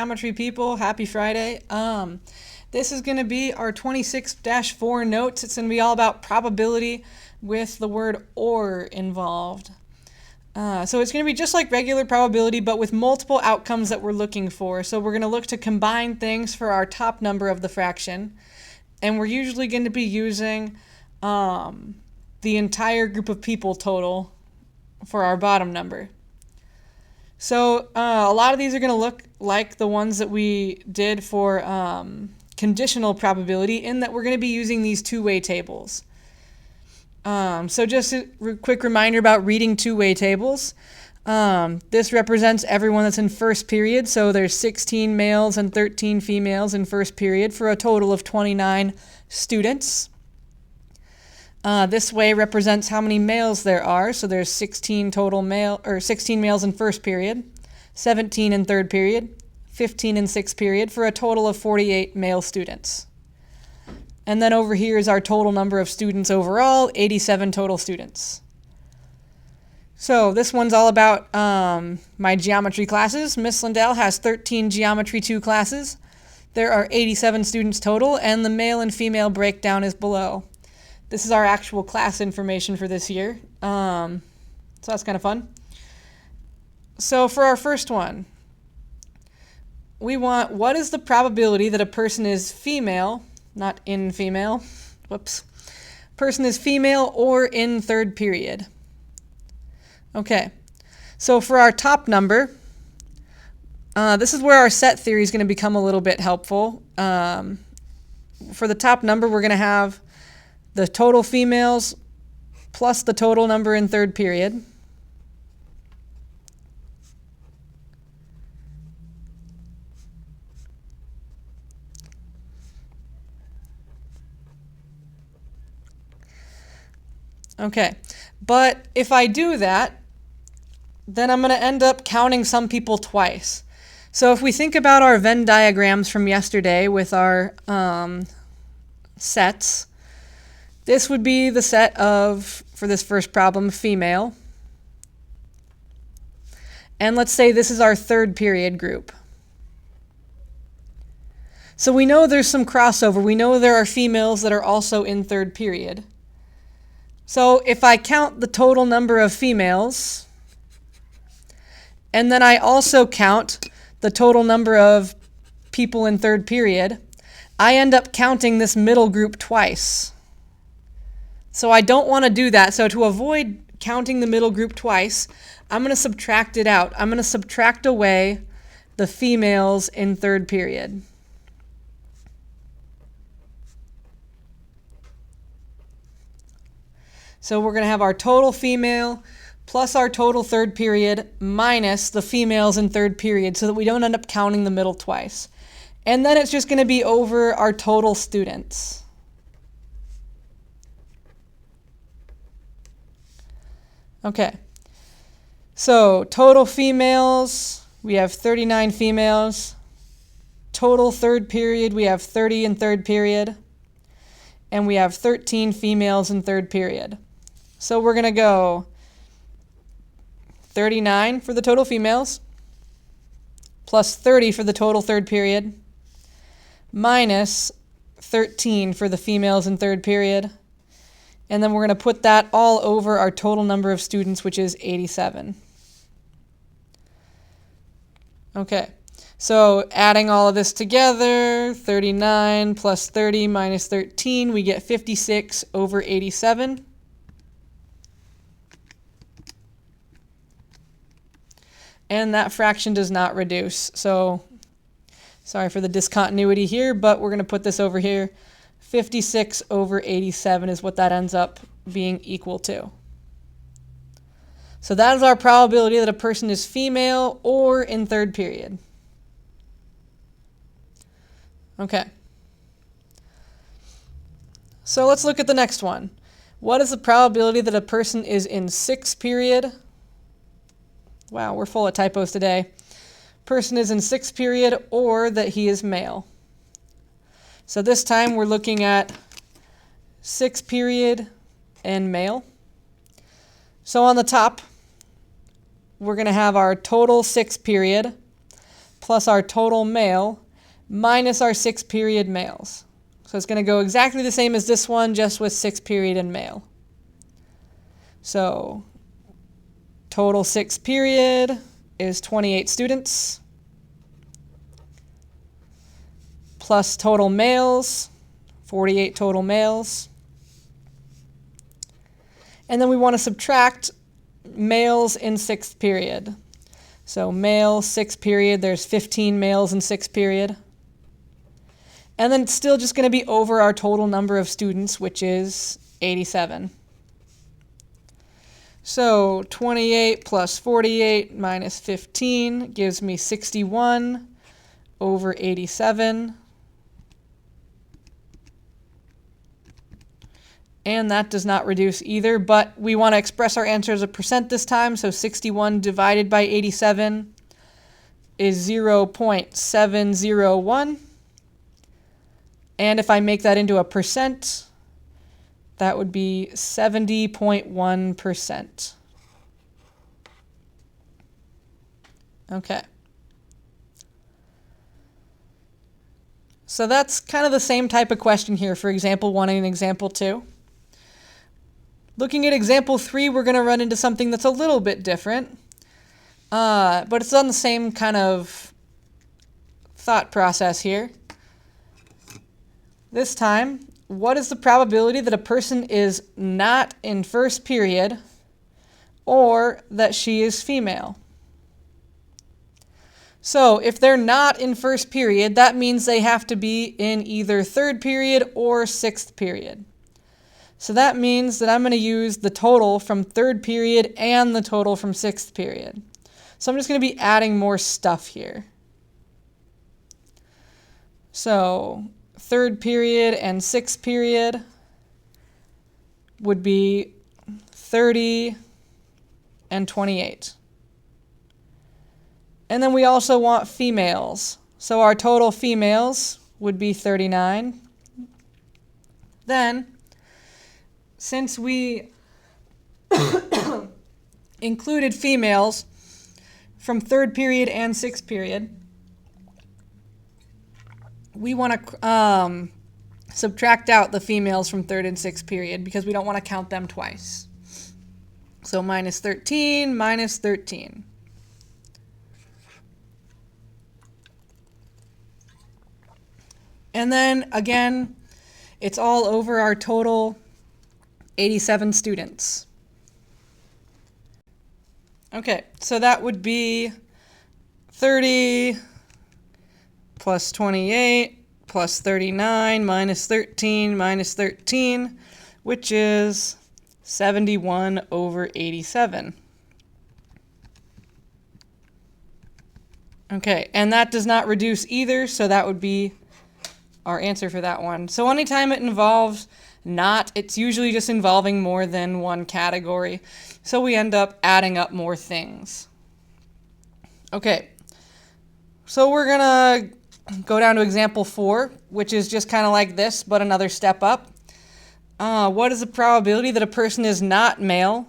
geometry people? Happy Friday. This is going to be our 26-4 notes. It's going to be all about probability with the word or involved. So it's going to be just like regular probability, but with multiple outcomes that we're looking for. So we're going to look to combine things for our top number of the fraction. And we're usually going to be using the entire group of people total for our bottom number. So a lot of these are going to look like the ones that we did for conditional probability, in that we're going to be using these two-way tables. So just a quick reminder about reading two-way tables. This represents everyone that's in first period. So there's 16 males and 13 females in first period for a total of 29 students. This way represents how many males there are. So there's 16 males in first period, 17 in third period, 15 in sixth period for a total of 48 male students. And then over here is our total number of students overall, 87 total students. So this one's all about my geometry classes. Miss Lindell has 13 Geometry 2 classes. There are 87 students total, and the male and female breakdown is below. This is our actual class information for this year. So that's kind of fun. So for our first one, we want, what is the probability that a person is female, not in female, person is female or in third period. Okay, so for our top number, this is where our set theory is going to become a little bit helpful. For the top number, we're going to have the total females plus the total number in third period. Okay, but if I do that, then I'm going to end up counting some people twice. So if we think about our Venn diagrams from yesterday with our sets, this would be the set of, for this first problem, female. And let's say this is our third period group. So we know there's some crossover. We know there are females that are also in third period. So if I count the total number of females, and then I also count the total number of people in third period, I end up counting this middle group twice. So I don't want to do that. So to avoid counting the middle group twice, I'm going to subtract it out. I'm going to subtract away the females in third period. So we're going to have our total female plus our total third period minus the females in third period, so that we don't end up counting the middle twice. And then it's just going to be over our total students. Okay, so total females, we have 39 females. Total third period, we have 30 in third period. And we have 13 females in third period. So we're going to go 39 for the total females, plus 30 for the total third period, minus 13 for the females in third period. And then we're going to put that all over our total number of students, which is 87. Okay, so adding all of this together, 39 plus 30 minus 13, we get 56 over 87. And that fraction does not reduce. So sorry for the discontinuity here, but we're going to put this over here. 56 over 87 is what that ends up being equal to. So that is our probability that a person is female or in third period. Okay. So let's look at the next one. What is the probability that a person is in sixth period? Wow, we're full of typos today. Person is in sixth period, or that he is male. So this time we're looking at sixth period and male. So on the top, we're going to have our total sixth period plus our total male minus our 6th period males. So it's going to go exactly the same as this one, just with 6th period and male. So total 6th period is 28 students, plus total males, 48 total males. And then we want to subtract males in 6th period. So male, 6th period, there's 15 males in 6th period. And then it's still just going to be over our total number of students, which is 87. So 28 plus 48 minus 15 gives me 61 over 87. And that does not reduce either, but we want to express our answer as a percent this time, so 61 divided by 87 is 0.701. And if I make that into a percent, that would be 70.1%. Okay. So that's kind of the same type of question here for example 1 and example 2. Looking at example 3, we're going to run into something that's a little bit different, but it's on the same kind of thought process here. This time, what is the probability that a person is not in 1st period or that she is female? So if they're not in 1st period, that means they have to be in either 3rd period or 6th period. So that means that I'm going to use the total from 3rd period and the total from 6th period. So I'm just going to be adding more stuff here. So 3rd period and 6th period would be 30 and 28. And then we also want females. So our total females would be 39. Then, since we included females from 3rd period and 6th period, we want to subtract out the females from 3rd and 6th period because we don't want to count them twice. So minus 13, minus 13. And then, again, it's all over our total 87 students. Okay, so that would be 30 plus 28 plus 39 minus 13, which is 71 over 87. Okay, and that does not reduce either, so that would be our answer for that one. So anytime it involves not, it's usually just involving more than one category. So we end up adding up more things. Okay, so we're gonna go down to example 4, which is just kind of like this, but another step up. What is the probability that a person is not male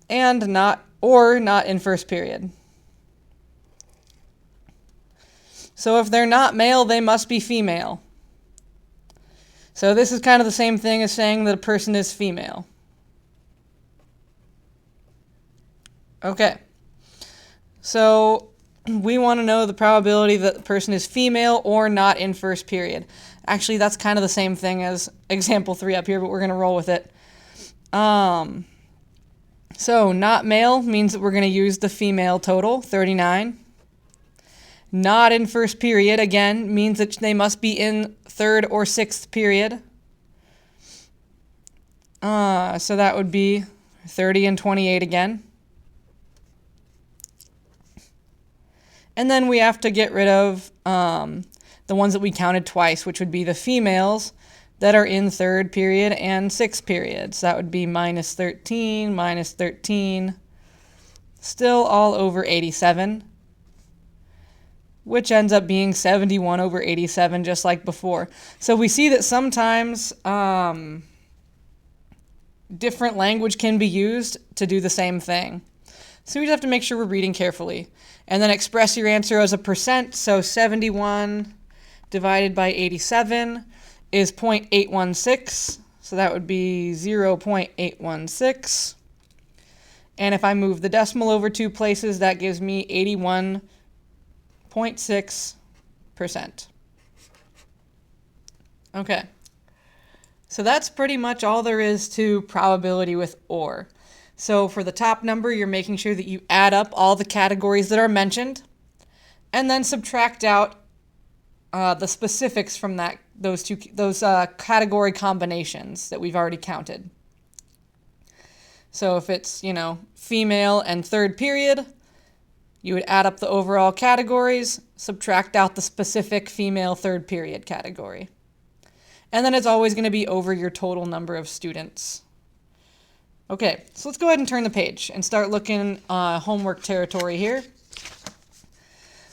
and not in 1st period? So if they're not male, they must be female. So this is kind of the same thing as saying that a person is female. Okay. So we want to know the probability that the person is female or not in 1st period. Actually, that's kind of the same thing as example 3 up here, but we're going to roll with it. So not male means that we're going to use the female total, 39. Not in 1st period, again, means that they must be in 3rd or 6th period. So that would be 30 and 28 again. And then we have to get rid of the ones that we counted twice, which would be the females that are in 3rd period and 6th period. So that would be minus 13, minus 13, still all over 87. Which ends up being 71 over 87, just like before. So we see that sometimes different language can be used to do the same thing. So we just have to make sure we're reading carefully. And then express your answer as a percent. So 71 divided by 87 is 0.816. So that would be 0.816. And if I move the decimal over 2 places, that gives me 81.6%. Okay. So that's pretty much all there is to probability with OR. So for the top number, you're making sure that you add up all the categories that are mentioned and then subtract out the specifics from those category combinations that we've already counted. So if it's, female and third period, you would add up the overall categories, subtract out the specific female third period category. And then it's always going to be over your total number of students. Okay, so let's go ahead and turn the page and start looking homework territory here.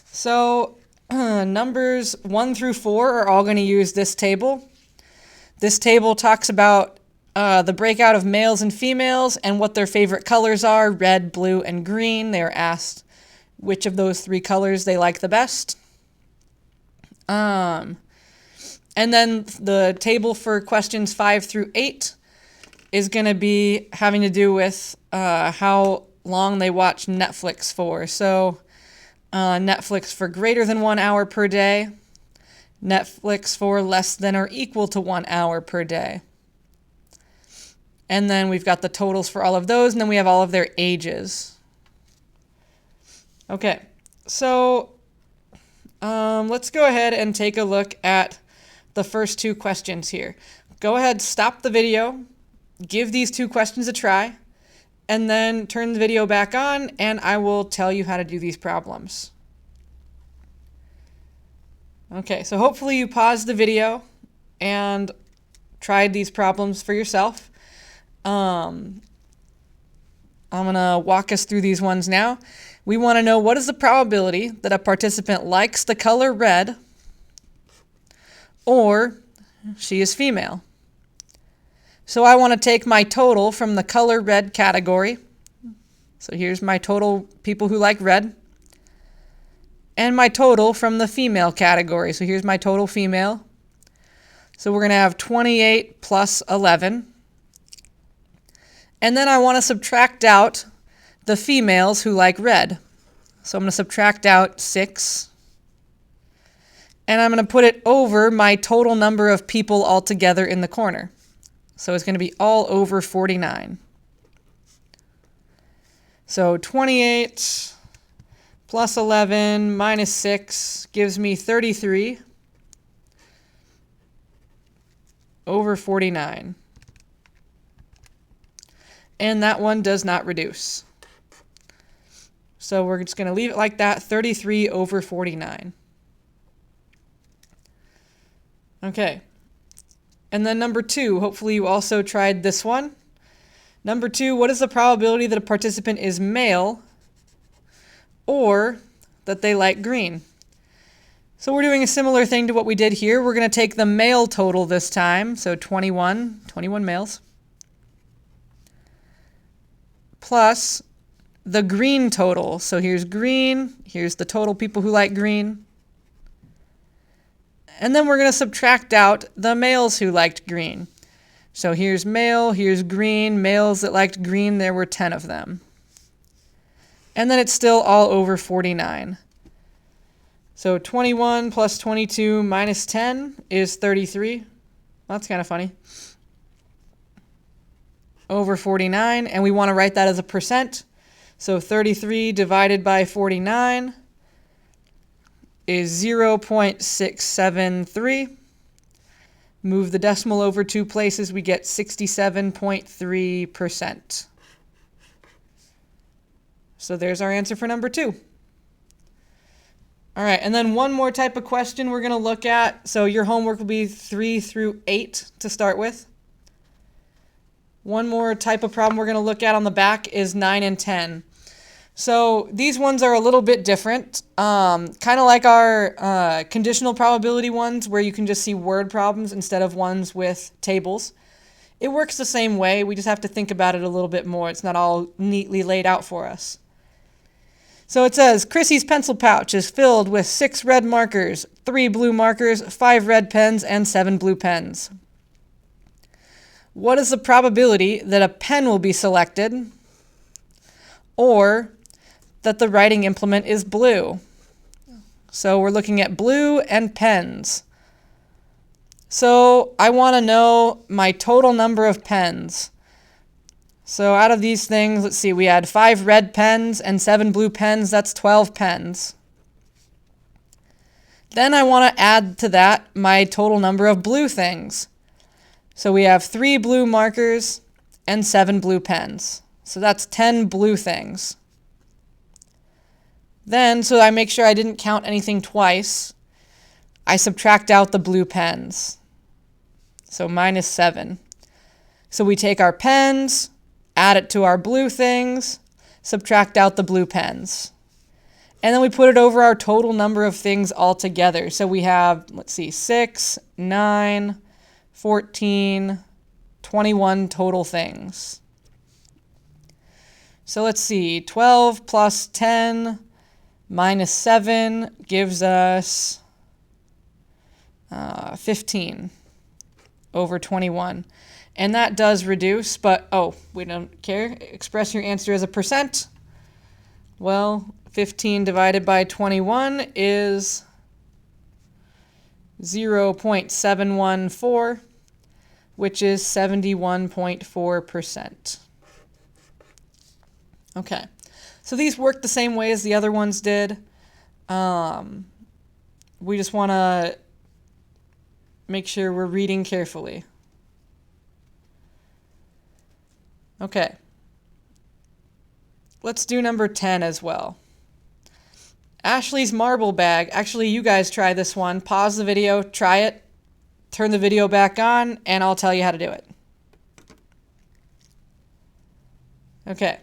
So numbers 1 through 4 are all going to use this table. This table talks about the breakout of males and females and what their favorite colors are, red, blue, and green. They are asked which of those 3 colors they like the best. And then the table for questions 5 through 8 is going to be having to do with how long they watch Netflix for. So Netflix for greater than 1 hour per day, Netflix for less than or equal to 1 hour per day. And then we've got the totals for all of those, and then we have all of their ages. Okay, so let's go ahead and take a look at the first 2 questions here. Go ahead, stop the video, give these 2 questions a try, and then turn the video back on, and I will tell you how to do these problems. Okay, so hopefully you paused the video and tried these problems for yourself. I'm going to walk us through these ones now. We want to know what is the probability that a participant likes the color red or she is female. So I want to take my total from the color red category. So here's my total people who like red. And my total from the female category. So here's my total female. So we're going to have 28 plus 11. And then I want to subtract out the females who like red. So I'm going to subtract out 6. And I'm going to put it over my total number of people altogether in the corner. So it's going to be all over 49. So 28 plus 11 minus 6 gives me 33 over 49. And that one does not reduce. So we're just going to leave it like that, 33 over 49. Okay. And then number 2, hopefully you also tried this one. Number 2, what is the probability that a participant is male or that they like green? So we're doing a similar thing to what we did here. We're going to take the male total this time, so 21 males, plus the green total. So here's green, here's the total people who like green. And then we're going to subtract out the males who liked green. So here's male, here's green, males that liked green, there were 10 of them. And then it's still all over 49. So 21 plus 22 minus 10 is 33. Well, that's kind of funny. Over 49, and we want to write that as a percent. So 33 divided by 49 is 0.673. Move the decimal over 2 places, we get 67.3%. So there's our answer for number 2. All right, and then one more type of question we're going to look at. So your homework will be 3 through 8 to start with. One more type of problem we're going to look at on the back is 9 and 10. So these ones are a little bit different, kind of like our conditional probability ones where you can just see word problems instead of ones with tables. It works the same way. We just have to think about it a little bit more. It's not all neatly laid out for us. So it says, Chrissy's pencil pouch is filled with 6 red markers, 3 blue markers, 5 red pens, and 7 blue pens. What is the probability that a pen will be selected, or that the writing implement is blue? So we're looking at blue and pens. So I want to know my total number of pens. So out of these things, let's see, we had 5 red pens and 7 blue pens. That's 12 pens. Then I want to add to that my total number of blue things. So we have 3 blue markers and 7 blue pens. So that's 10 blue things. Then, so I make sure I didn't count anything twice, I subtract out the blue pens. So minus 7. So we take our pens, add it to our blue things, subtract out the blue pens. And then we put it over our total number of things altogether. So we have, let's see, 6, 9, 14, 21 total things. So let's see, 12 plus 10 minus 7 gives us 15 over 21. And that does reduce, but, oh, we don't care. Express your answer as a percent. Well, 15 divided by 21 is 0.714, which is 71.4%. Okay, so these work the same way as the other ones did. We just want to make sure we're reading carefully. Okay, let's do number 10 as well. Ashley's marble bag. Actually, you guys try this one. Pause the video, try it, turn the video back on, and I'll tell you how to do it. Okay.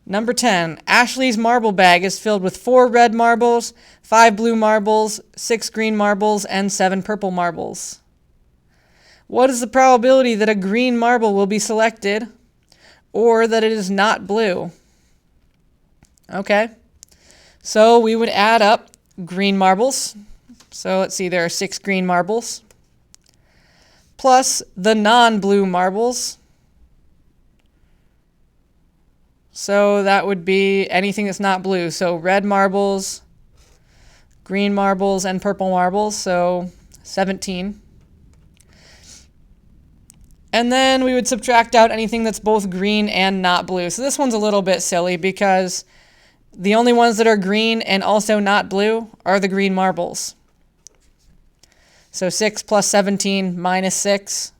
Number 10. Ashley's marble bag is filled with 4 red marbles, 5 blue marbles, 6 green marbles, and 7 purple marbles. What is the probability that a green marble will be selected, or that it is not blue? Okay. So we would add up green marbles. So let's see, there are 6 green marbles, plus the non-blue marbles. So that would be anything that's not blue. So red marbles, green marbles, and purple marbles. So 17. And then we would subtract out anything that's both green and not blue. So this one's a little bit silly because the only ones that are green and also not blue are the green marbles. So 6 plus 17 minus 6.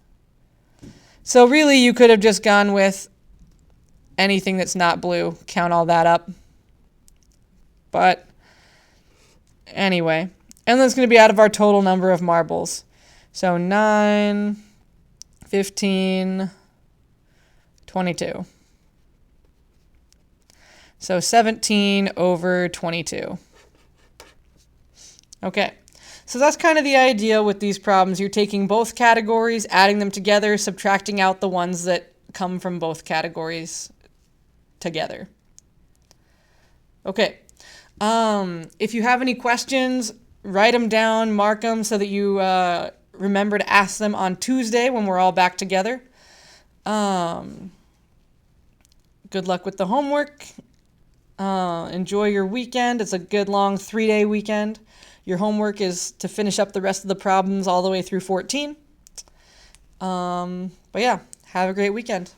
So really you could have just gone with anything that's not blue. Count all that up. But anyway. And then it's going to be out of our total number of marbles. So 9, 15, 22. So 17 over 22. Okay. So that's kind of the idea with these problems. You're taking both categories, adding them together, subtracting out the ones that come from both categories together. Okay. If you have any questions, write them down, mark them so that you remember to ask them on Tuesday when we're all back together. Good luck with the homework. Enjoy your weekend. It's a good long 3-day weekend. Your homework is to finish up the rest of the problems all the way through 14. But yeah, have a great weekend.